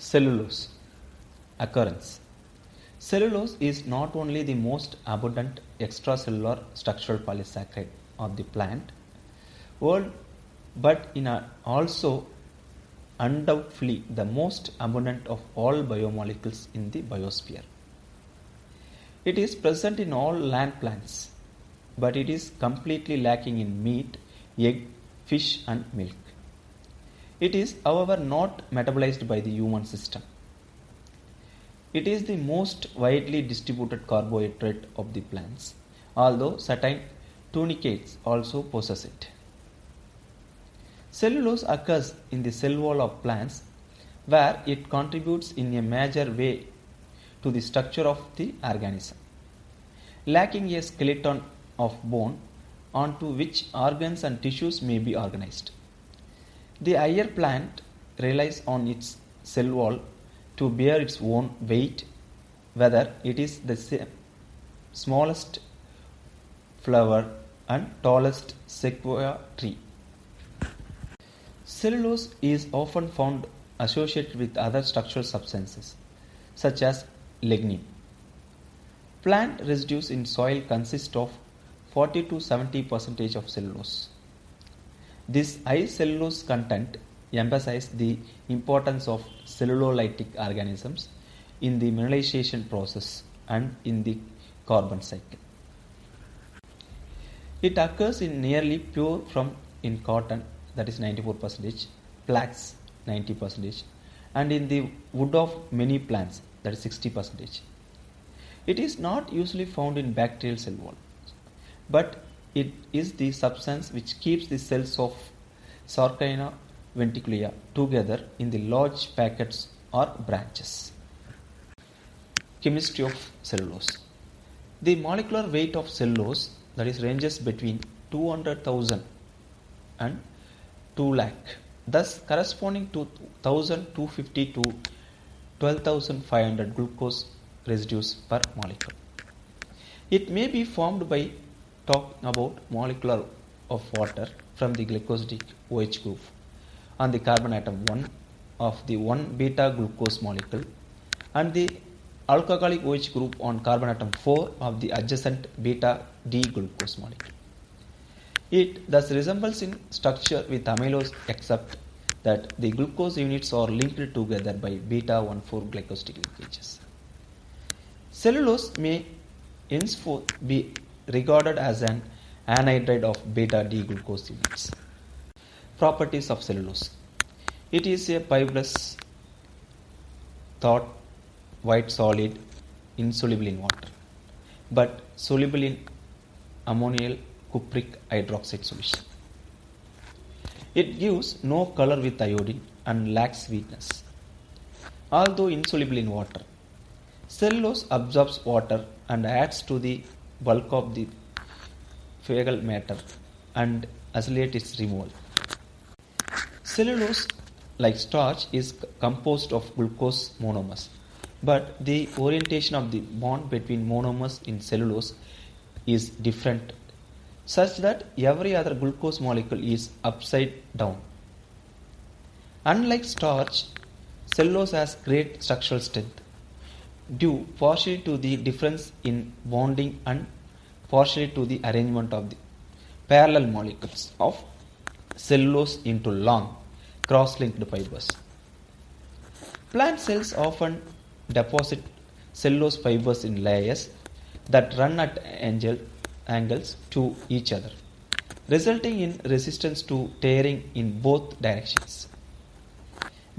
Cellulose occurrence. Cellulose is not only the most abundant extracellular structural polysaccharide of the plant world, but also undoubtedly the most abundant of all biomolecules in the biosphere. It is present in all land plants, but it is completely lacking in meat, egg, fish, and milk. It is, however, not metabolized by the human system. It is the most widely distributed carbohydrate of the plants, although certain tunicates also possess it. Cellulose occurs in the cell wall of plants, where it contributes in a major way to the structure of the organism. Lacking a skeleton of bone onto which organs and tissues may be organized, the higher plant relies on its cell wall to bear its own weight, whether it is the smallest flower and tallest sequoia tree. Cellulose is often found associated with other structural substances, such as lignin. Plant residues in soil consist of 40 to 70% of cellulose. This high cellulose content emphasizes the importance of cellulolytic organisms in the mineralization process and in the carbon cycle. It occurs in nearly pure form in cotton, that is 94%, flax 90%, and in the wood of many plants, that is 60%. It is not usually found in bacterial cell walls, but it is the substance which keeps the cells of Sarcina ventriculia together in the large packets or branches. Chemistry of cellulose. The molecular weight of cellulose, that is, ranges between 200,000 and 2 lakh, thus corresponding to 1250 to 12,500 glucose residues per molecule. It may be formed by talking about molecule of water from the glycosidic OH group on the carbon atom 1 of the 1 beta glucose molecule and the alcoholic OH group on carbon atom 4 of the adjacent beta D glucose molecule. It thus resembles in structure with amylose, except that the glucose units are linked together by beta 1,4 glycosidic linkages. Cellulose may henceforth be regarded as an anhydride of beta D glucose units. Properties of cellulose. It is a fibrous, white solid, insoluble in water, but soluble in ammonial cupric hydroxide solution. It gives no color with iodine and lacks sweetness. Although insoluble in water, cellulose absorbs water and adds to the bulk of the fecal matter and accelerates its removal. Cellulose, like starch, is composed of glucose monomers, but the orientation of the bond between monomers in cellulose is different, such that every other glucose molecule is upside down. Unlike starch, cellulose has great structural strength, due partially to the difference in bonding and partially to the arrangement of the parallel molecules of cellulose into long, cross-linked fibers. Plant cells often deposit cellulose fibers in layers that run at angles to each other, resulting in resistance to tearing in both directions.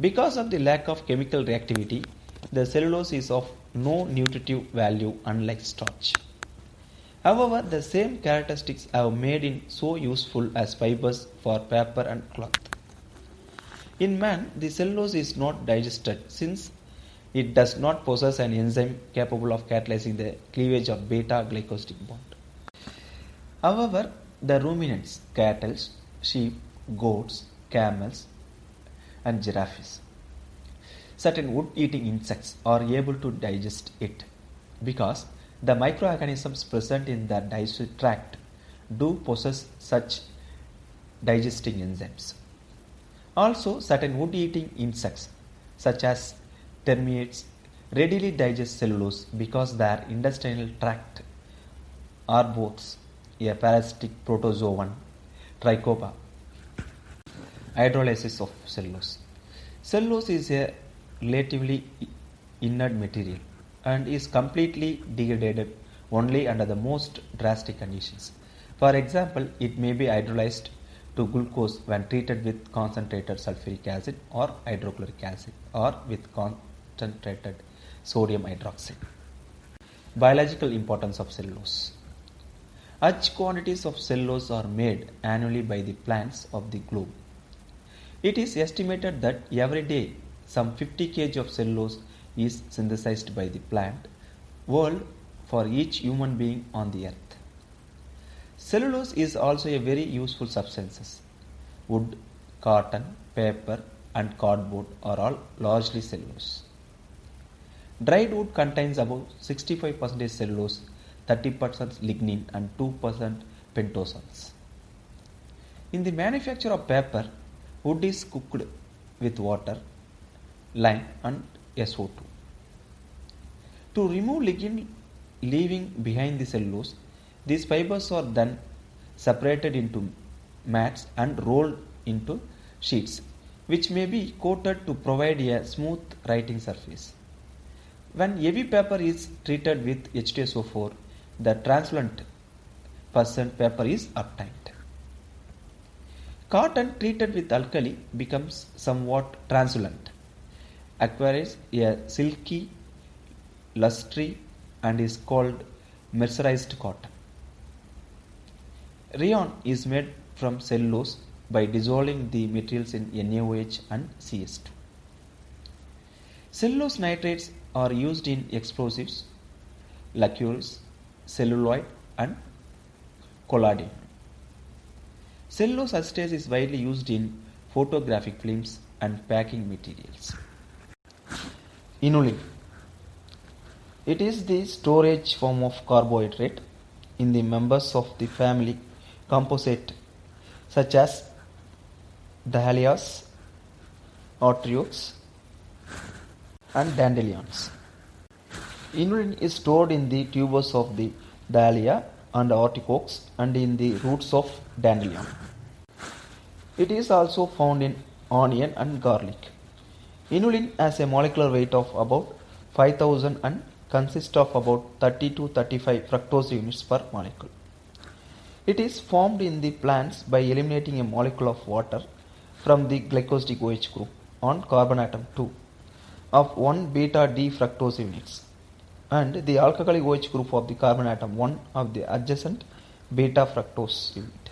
Because of the lack of chemical reactivity, the cellulose is of no nutritive value unlike starch. However, the same characteristics have made it so useful as fibers for paper and cloth. In man, the cellulose is not digested since it does not possess an enzyme capable of catalyzing the cleavage of beta glycosidic bond. However, the ruminants, cattle, sheep, goats, camels, and giraffes, certain wood-eating insects are able to digest it because the microorganisms present in the digestive tract do possess such digesting enzymes. Also, certain wood-eating insects such as termites readily digest cellulose because their intestinal tract arboretes a parasitic protozoan trichopa hydrolysis of cellulose. Cellulose is a relatively inert material and is completely degraded only under the most drastic conditions. For example, it may be hydrolyzed to glucose when treated with concentrated sulfuric acid or hydrochloric acid or with concentrated sodium hydroxide. Biological importance of cellulose. Large quantities of cellulose are made annually by the plants of the globe. It is estimated that every day some 50 kg of cellulose is synthesized by the plant world for each human being on the earth. Cellulose is also a very useful substance. Wood, cotton, paper and cardboard are all largely cellulose. Dried wood contains about 65% cellulose, 30% lignin and 2% pentosanes. In the manufacture of paper, wood is cooked with water, lime and SO2. To remove lignin leaving behind the cellulose, these fibers are then separated into mats and rolled into sheets, which may be coated to provide a smooth writing surface. When heavy paper is treated with H2SO4, the translucent percent paper is obtained. Cotton treated with alkali becomes somewhat translucent, acquires a silky lustre and is called mercerized cotton. Rayon is made from cellulose by dissolving the materials in NaOH and CS2. Cellulose nitrates are used in explosives, lacquers, celluloid and collodion. Cellulose acetate is widely used in photographic films and packing materials. Inulin. It is the storage form of carbohydrate in the members of the family composite such as dahlias, artichokes and dandelions. Inulin is stored in the tubers of the dahlia and artichokes and in the roots of dandelion. It is also found in onion and garlic. Inulin has a molecular weight of about 5000 and consists of about 30 to 35 fructose units per molecule. It is formed in the plants by eliminating a molecule of water from the glycosidic OH group on carbon atom 2 of 1 beta D fructose units and the alcoholic OH group of the carbon atom 1 of the adjacent beta fructose unit.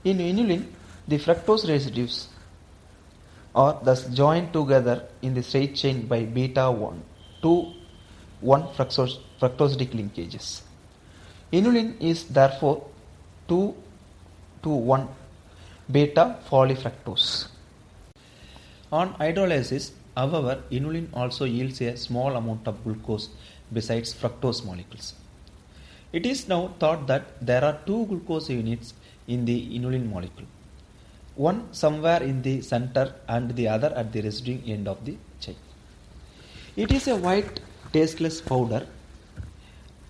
In inulin, the fructose residues are thus joined together in the straight chain by beta 1 to 1 fructosidic linkages. Inulin is therefore 2 to 1 beta polyfructose. On hydrolysis, however, inulin also yields a small amount of glucose besides fructose molecules. It is now thought that there are two glucose units in the inulin molecule, one somewhere in the center and the other at the residue end of the chain. It is a white tasteless powder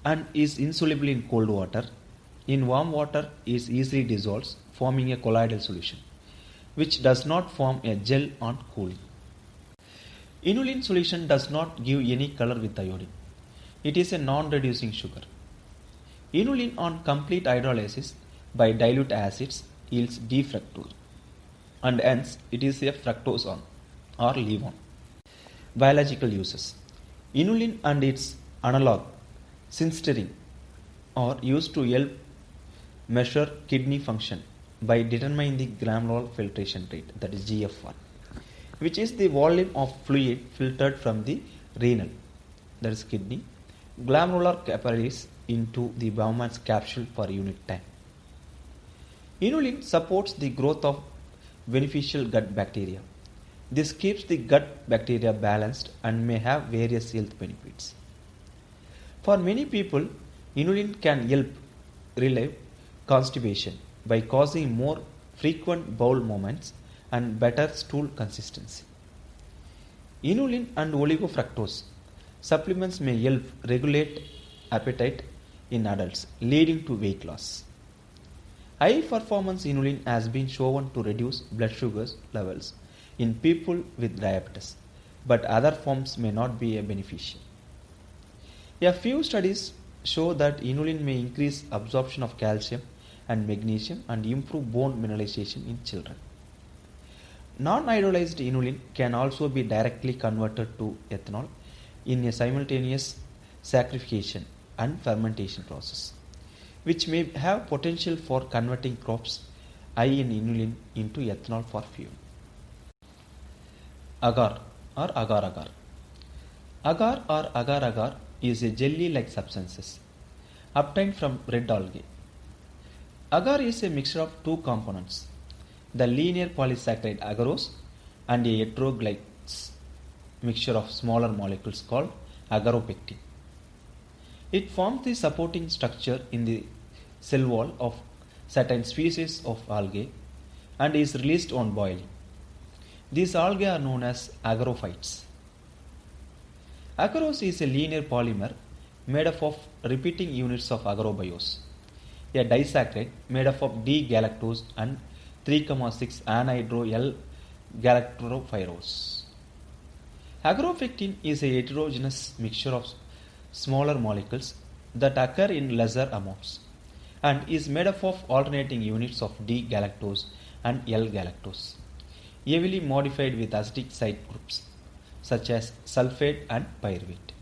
and is insoluble in cold water. In warm water is easily dissolved, forming a colloidal solution, which does not form a gel on cooling. Inulin solution does not give any color with iodine. It is a non-reducing sugar. Inulin on complete hydrolysis by dilute acids yields D-fructose and hence it is a fructose or leave-on. Biological uses. Inulin and its analog synsterin are used to help measure kidney function by determining the glomerular filtration rate, that is GFR, which is the volume of fluid filtered from the renal, that is kidney, glomerular capillaries into the Bowman's capsule per unit time. Inulin supports the growth of beneficial gut bacteria. This keeps the gut bacteria balanced and may have various health benefits. For many people, inulin can help relieve constipation by causing more frequent bowel movements and better stool consistency. Inulin and oligofructose supplements may help regulate appetite in adults, leading to weight loss. High performance inulin has been shown to reduce blood sugar levels in people with diabetes, but other forms may not be beneficial. A few studies show that inulin may increase absorption of calcium and magnesium and improve bone mineralization in children. Non-hydrolyzed inulin can also be directly converted to ethanol in a simultaneous saccharification and fermentation process, which may have potential for converting crops high in inulin into ethanol for fuel. Agar or agar-agar. Agar or agar-agar is a jelly-like substance obtained from red algae. Agar is a mixture of two components, the linear polysaccharide agarose and a heteroglycans mixture of smaller molecules called agaropectin. It forms the supporting structure in the cell wall of certain species of algae and is released on boiling. These algae are known as agarophytes. Agarose is a linear polymer made up of repeating units of agarobaiose, a disaccharide made up of D-galactose and 3,6 anhydro L-galactoropyrrose. Agaropectin is a heterogeneous mixture of smaller molecules that occur in lesser amounts and is made up of alternating units of D-galactose and L-galactose, heavily modified with acidic side groups such as sulfate and pyruvate.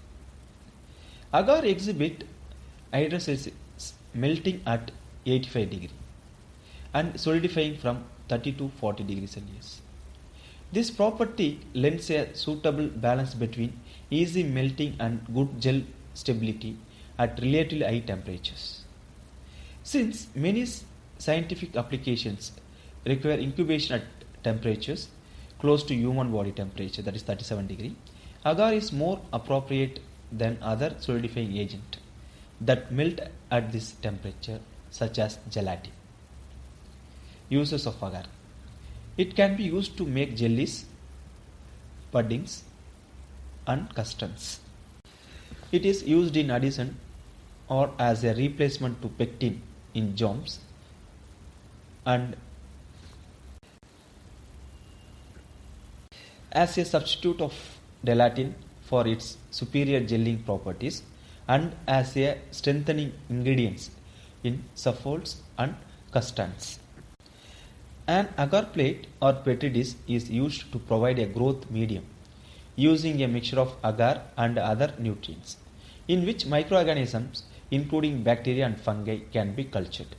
Agar exhibit hydrolysis melting at 85 degrees and solidifying from 30 to 40 degrees Celsius. This property lends a suitable balance between easy melting and good gel stability at relatively high temperatures. Since many scientific applications require incubation at temperatures close to human body temperature, that is 37 degrees, agar is more appropriate than other solidifying agent that melt at this temperature such as gelatin. Uses of agar. It can be used to make jellies, puddings and custards. It is used in addition or as a replacement to pectin in jams and as a substitute of gelatin for its superior gelling properties and as a strengthening ingredients in souffles and custards. An agar plate or petri dish is used to provide a growth medium using a mixture of agar and other nutrients in which microorganisms including bacteria and fungi can be cultured.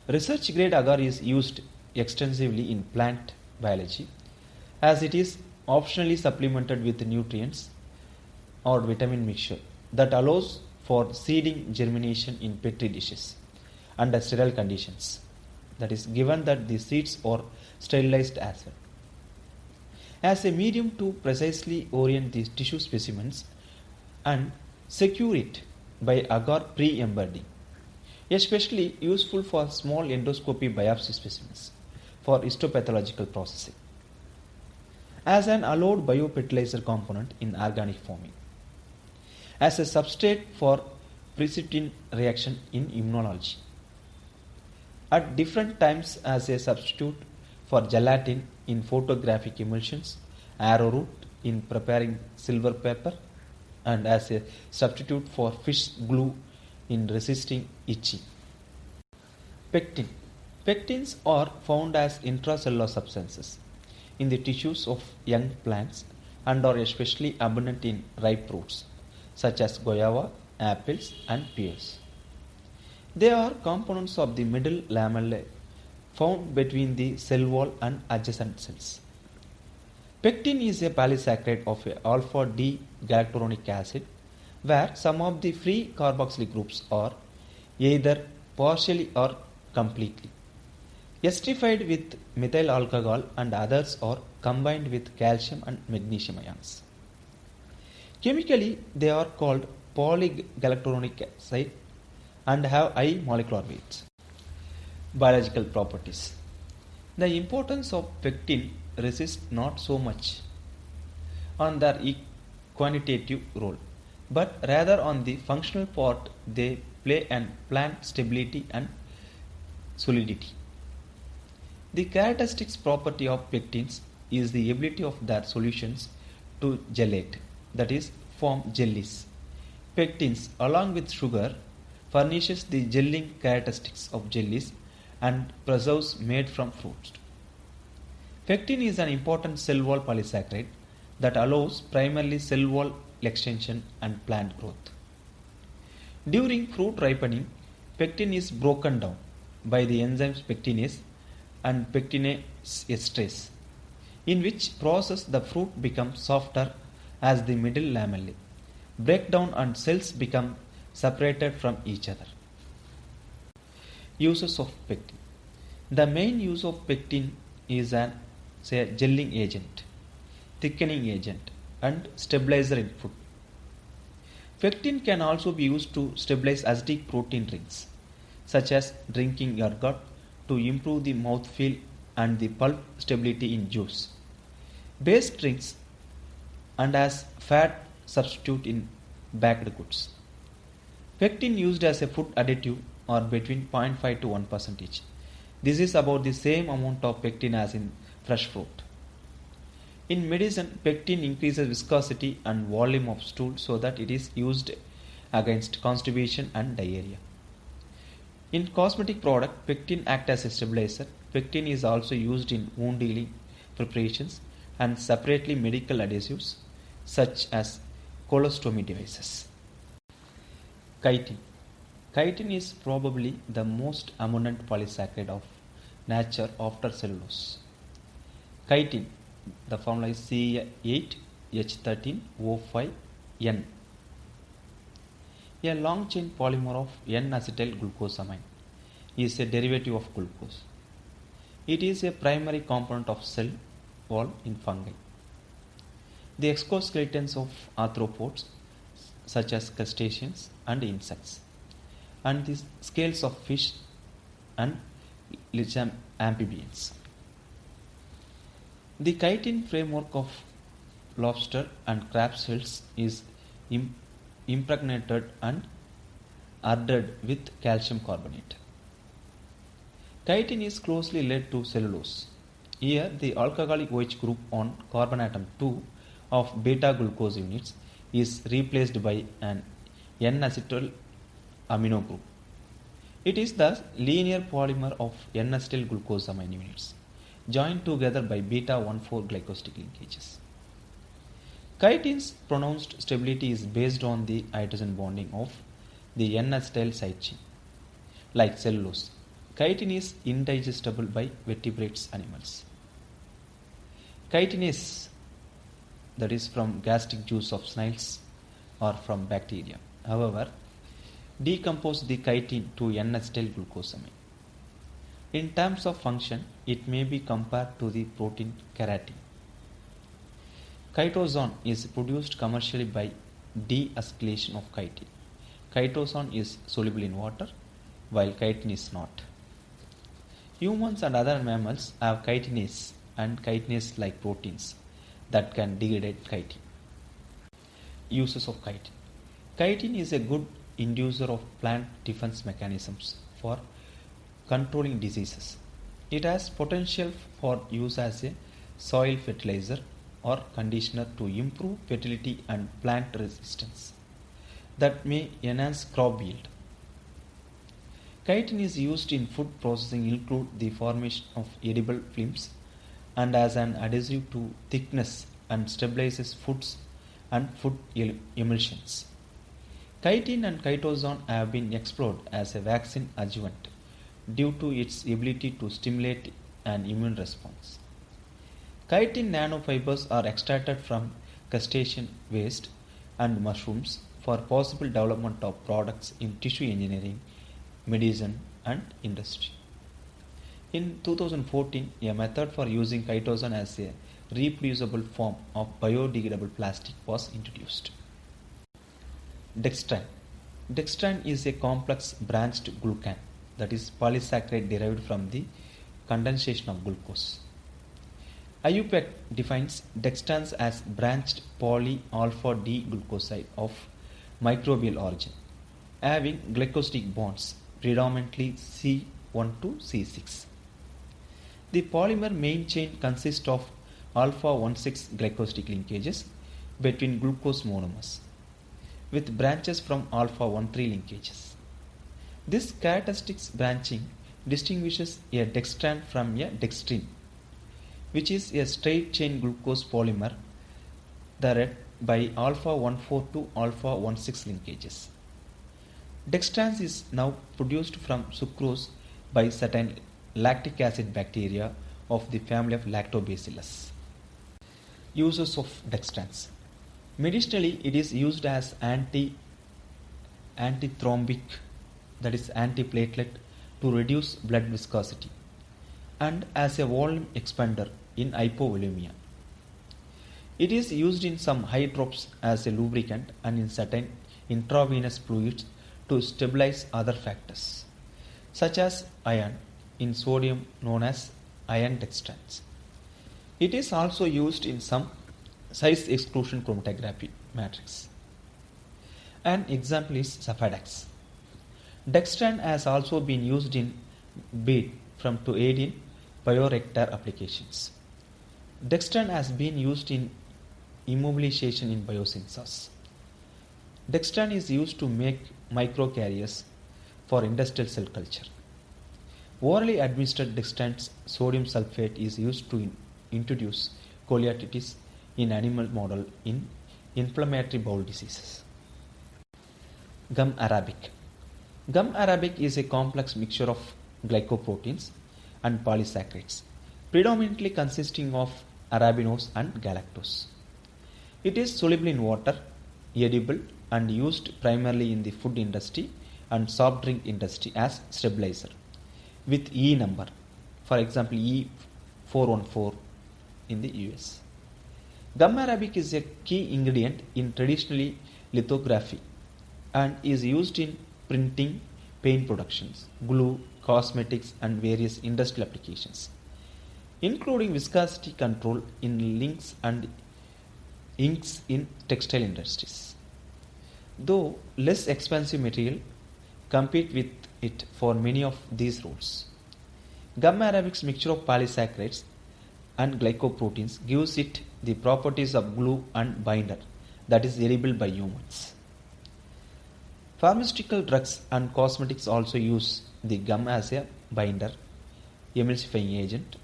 Research grade agar is used extensively in plant biology as it is optionally supplemented with nutrients or vitamin mixture that allows for seeding germination in petri dishes under sterile conditions, that is given that the seeds are sterilized as well, as a medium to precisely orient the tissue specimens and secure it by agar pre-embedding, especially useful for small endoscopy biopsy specimens for histopathological processing, as an allowed biofertilizer component in organic farming, as a substrate for precipitin reaction in immunology, at different times as a substitute for gelatin in photographic emulsions, arrowroot in preparing silver paper, and as a substitute for fish glue in resisting itching. Pectin. Pectins are found as intracellular substances in the tissues of young plants and are especially abundant in ripe fruits such as guava, apples and pears. They are components of the middle lamellae found between the cell wall and adjacent cells. Pectin is a polysaccharide of alpha D galacturonic acid where some of the free carboxylic groups are either partially or completely esterified with methyl alcohol and others are combined with calcium and magnesium ions. Chemically, they are called polygalacturonic acid and have high molecular weights. Biological properties. The importance of pectin resists not so much on their quantitative role, but rather on the functional part they play in plant stability and solidity. The characteristic property of pectins is the ability of their solutions to gelate, that is, form jellies. Pectins, along with sugar, furnishes the gelling characteristics of jellies and preserves made from fruits. Pectin is an important cell wall polysaccharide that allows primarily cell wall extension and plant growth. During fruit ripening, pectin is broken down by the enzymes pectinase and pectinase esterase, in which process the fruit becomes softer as the middle lamellae break down and cells become separated from each other. Uses of pectin. The main use of pectin is an gelling agent, thickening agent, and stabilizer in food. Pectin can also be used to stabilize acidic protein drinks, such as drinking yogurt, to improve the mouthfeel and the pulp stability in juice, based drinks, and as fat substitute in baked goods. Pectin used as a food additive are between 0.5 to 1%. This is about the same amount of pectin as in fresh fruit. In medicine, pectin increases viscosity and volume of stool so that it is used against constipation and diarrhea. In cosmetic product, pectin acts as a stabilizer. Pectin is also used in wound healing preparations and separately medical adhesives such as colostomy devices. Chitin. Chitin is probably the most abundant polysaccharide of nature after cellulose. Chitin, the formula is C8H13O5N. A long chain polymer of N-acetyl glucosamine is a derivative of glucose. It is a primary component of cell wall in fungi. The exoskeletons of arthropods such as crustaceans and insects, and the scales of fish and amphibians. The chitin framework of lobster and crab shells is impregnated and adhered with calcium carbonate. Chitin is closely related to cellulose. Here, the alcoholic OH group on carbon atom 2 of beta glucose units is replaced by an N-acetyl amino group. It is the linear polymer of N-acetyl glucosamine units, joined together by beta-1,4 glycosidic linkages. Chitin's pronounced stability is based on the hydrogen bonding of the N-acetyl side chain. Like cellulose, chitin is indigestible by vertebrate animals. Chitinase, that is from gastric juice of snails or from bacteria, however, decompose the chitin to N-acetyl glucosamine. In terms of function, it may be compared to the protein keratin. Chitosan is produced commercially by deacylation of chitin. Chitosan is soluble in water, while chitin is not. Humans and other mammals have chitinase and chitinase-like proteins that can degrade chitin. Uses of chitin. Chitin is a good inducer of plant defense mechanisms for controlling diseases. It has potential for use as a soil fertilizer or conditioner to improve fertility and plant resistance that may enhance crop yield. Chitin is used in food processing include the formation of edible films and as an adhesive to thickness and stabilizes foods and food emulsions. Chitin and chitosan have been explored as a vaccine adjuvant due to its ability to stimulate an immune response. Chitin nanofibers are extracted from crustacean waste and mushrooms for possible development of products in tissue engineering, medicine, and industry. In 2014, a method for using chitosan as a reproducible form of biodegradable plastic was introduced. Dextran. Dextran is a complex branched glucan, that is polysaccharide derived from the condensation of glucose. IUPAC defines dextrans as branched poly-alpha-D glucoside of microbial origin, having glycosidic bonds predominantly C1 to C6. The polymer main chain consists of alpha-1,6 glycosidic linkages between glucose monomers, with branches from alpha-1,3 linkages. This characteristic branching distinguishes a dextran from a dextrin, which is a straight chain glucose polymer that by alpha-1,4 to alpha-1,6 linkages. Dextrans is now produced from sucrose by certain lactic acid bacteria of the family of Lactobacillus. Uses of dextrans. Medicinally, it is used as antithrombic, that is antiplatelet, to reduce blood viscosity, and as a volume expander in hypovolemia. It is used in some eye drops as a lubricant and in certain intravenous fluids to stabilize other factors, such as iron in sodium known as iron dextrans. It is also used in some size exclusion chromatography matrix. An example is Zafadex. Dextran has also been used in bead to aid in bioreactor applications. Dextran has been used in immobilization in biosensors. Dextran is used to make microcarriers for industrial cell culture. Orally administered dextran sodium sulfate is used to introduce cholestasis in animal model in inflammatory bowel diseases. Gum arabic. Gum arabic is a complex mixture of glycoproteins and polysaccharides, predominantly consisting of arabinose and galactose. It is soluble in water, edible, and used primarily in the food industry and soft drink industry as stabilizer, with E number, for example E414 in the US. Gum arabic is a key ingredient in traditional lithography and is used in printing, paint productions, glue, cosmetics, and various industrial applications, including viscosity control in inks and inks in textile industries. Though less expensive material compete with it for many of these roles. Gum arabic's mixture of polysaccharides and glycoproteins gives it the properties of glue and binder that is edible by humans. Pharmaceutical drugs and cosmetics also use the gum as a binder, emulsifying agent,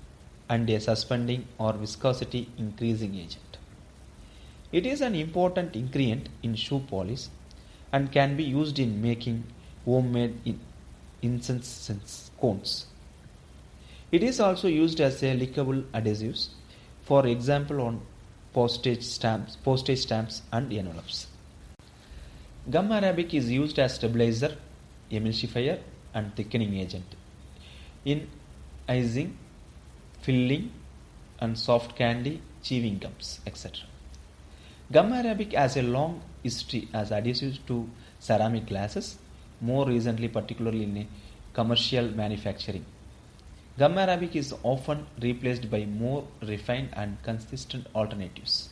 and a suspending or viscosity increasing agent. It is an important ingredient in shoe polish and can be used in making homemade incense cones. It is also used as a lickable adhesives, for example on postage stamps and envelopes. Gum arabic is used as stabilizer, emulsifier, and thickening agent in icing, filling, and soft candy, chewing gums, etc. Gum arabic has a long history as adhesives to ceramic glasses, more recently particularly in commercial manufacturing. Gum arabic is often replaced by more refined and consistent alternatives,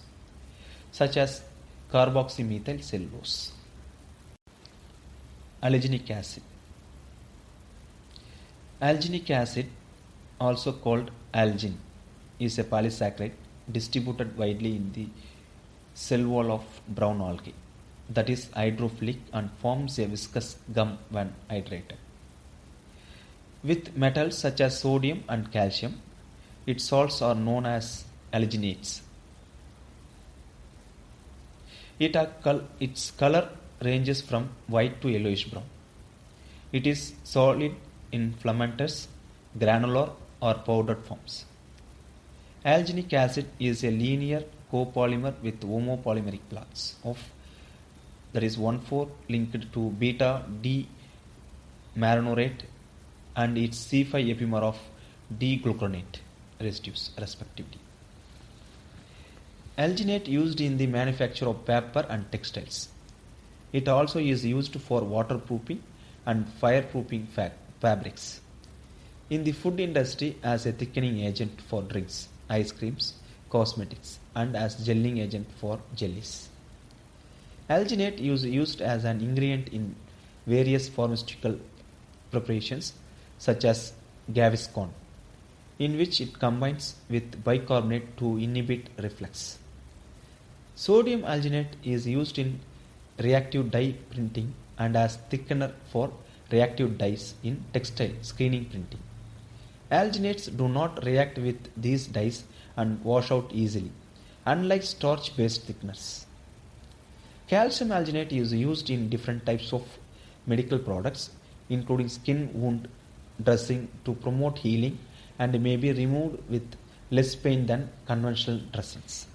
such as carboxymethyl cellulose. Alginic acid. Alginic acid, also called algin, is a polysaccharide distributed widely in the cell wall of brown algae that is hydrophilic and forms a viscous gum when hydrated. With metals such as sodium and calcium, its salts are known as alginates. Its color ranges from white to yellowish brown. It is solid in filamentous, granular, or powdered forms. Alginic acid is a linear copolymer with homopolymeric plots of that is 1,4 linked to beta D maronorate and its C5 epimer of D-glucuronate residues respectively. Alginate used in the manufacture of paper and textiles. It also is used for waterproofing and fireproofing fabrics. In the food industry as a thickening agent for drinks ice creams, cosmetics, and as gelling agent for jellies. Alginate is used as an ingredient in various pharmaceutical preparations such as Gaviscon, in which it combines with bicarbonate to inhibit reflux. Sodium alginate is used in reactive dye printing and as thickener for reactive dyes in textile screening printing. Alginates do not react with these dyes and wash out easily, unlike starch-based thickeners. Calcium alginate is used in different types of medical products, including skin wound dressing to promote healing and may be removed with less pain than conventional dressings.